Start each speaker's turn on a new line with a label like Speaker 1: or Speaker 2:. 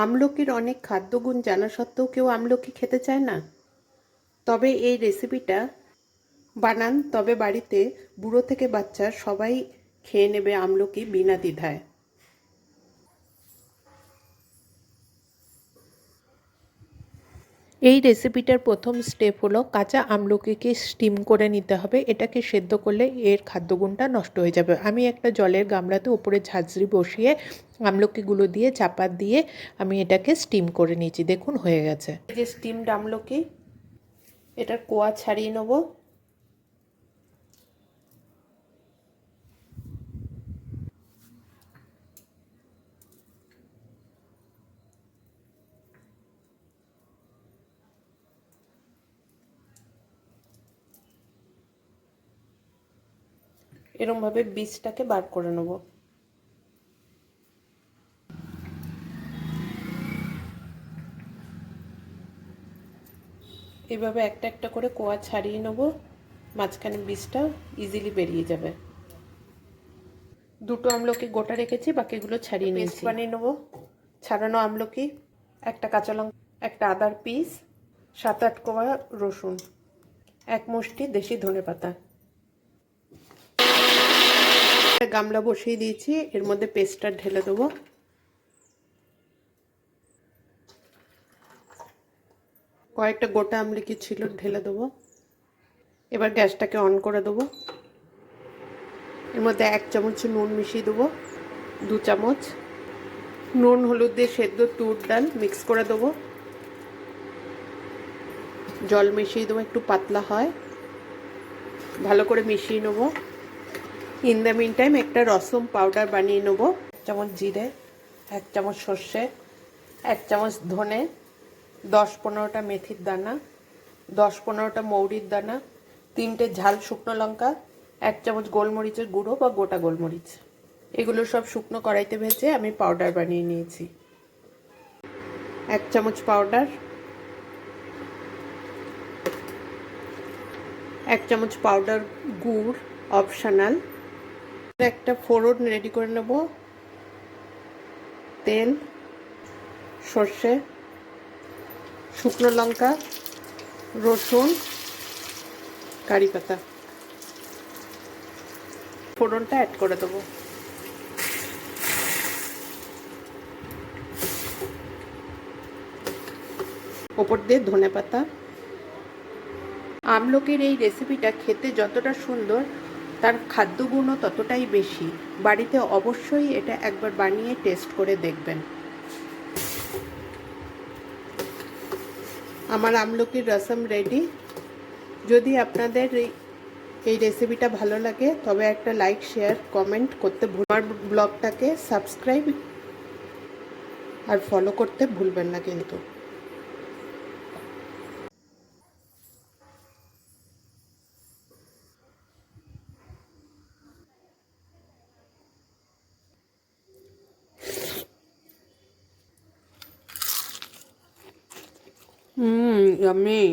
Speaker 1: আমলকির অনেক খাদ্যগুণ জানা সত্ত্বেও কেউ আমলকি খেতে চায় না। তবে এই রেসিপিটা বানান, তবে বাড়িতে বুড়ো থেকে বাচ্চা সবাই খেয়ে নেবে আমলকি বিনা দ্বিধায়। এই রেসিপিটার প্রথম স্টেপ হলো কাঁচা আমলকিকে স্টিম করে নিতে হবে। এটাকে সেদ্ধ করলে এর খাদ্যগুণটা নষ্ট হয়ে যাবে। আমি একটা জলের গামলাতে উপরে ঝাঁঝরি বসিয়ে আমলকিগুলো দিয়ে চাপা দিয়ে আমি এটাকে স্টিম করে নিয়েছি। দেখুন হয়ে গেছে। এই যে স্টিমড আমলকি, এটার কোয়া ছাড়িয়ে নেব। এরমভাবে বীজটাকে বার করে নেব। এভাবে একটা একটা করে কোয়া ছাড়িয়ে নেব, মাঝখানে বীজটা ইজিলি বেরিয়ে যাবে। দুটো আমলকি গোটা রেখেছি, বাকিগুলো ছাড়িয়ে নিয়েছি। পেস্ট বানিয়ে নেব। ছাড়ানো আমলকি, একটা কাঁচা লঙ্কা, একটা আদার পিস, 7-8 কোয়া রসুন, এক মুষ্টি দেশি ধনেপাতা। গামলা বসিয়ে দিয়েছি, এর মধ্যে পেস্টটা ঢেলে দেবো। কয়েকটা গোটা আমলকি ছিল, ঢেলে দেবো। এবার গ্যাসটাকে অন করে দেবো। এর মধ্যে 1 চামচ নুন মিশিয়ে দেবো, 2 চামচ নুন হলুদ দিয়ে সেদ্ধ তুর ডাল মিক্স করে দেবো। জল মিশিয়ে দেবো, একটু পাতলা হয়, ভালো করে মিশিয়ে নেব। ইন দ্য মিন টাইম একটা রসম পাউডার বানিয়ে নেব। 1 চামচ জিরে, 1 চামচ সর্ষে, 1 চামচ ধনে, 10-15টা মেথির দানা, 10-15টা মৌরির দানা, 3টে ঝাল শুকনো লঙ্কা, 1 চামচ গোলমরিচের গুঁড়ো বা গোটা গোলমরিচ। এগুলো সব শুকনো কড়াইতে ভেজে আমি পাউডার বানিয়ে নিয়েছি। 1 চামচ পাউডার, 1 চামচ পাউডার গুড় অপশনাল। একটা ফোড়ন রেডি করে নেব। তেল, সর্ষে, শুকনো লঙ্কা, রসুন, কারি পাতা। ফোড়নটা অ্যাড করে দেবো। ওপর দিয়ে ধনেপাতা। আমলকির এই রেসিপিটা খেতে যতটা সুন্দর, তার খাদ্যগুণও ততটাই বেশি। বাড়িতে অবশ্যই এটা একবার বানিয়ে টেস্ট করে দেখবেন। আমার আমলকির রসম রেডি। যদি আপনাদের এই রেসিপিটা ভালো লাগে তবে একটা লাইক, শেয়ার, কমেন্ট করতে আমার ব্লগটাকে সাবস্ক্রাইব আর ফলো করতে ভুলবেন না কিন্তু। Yummy.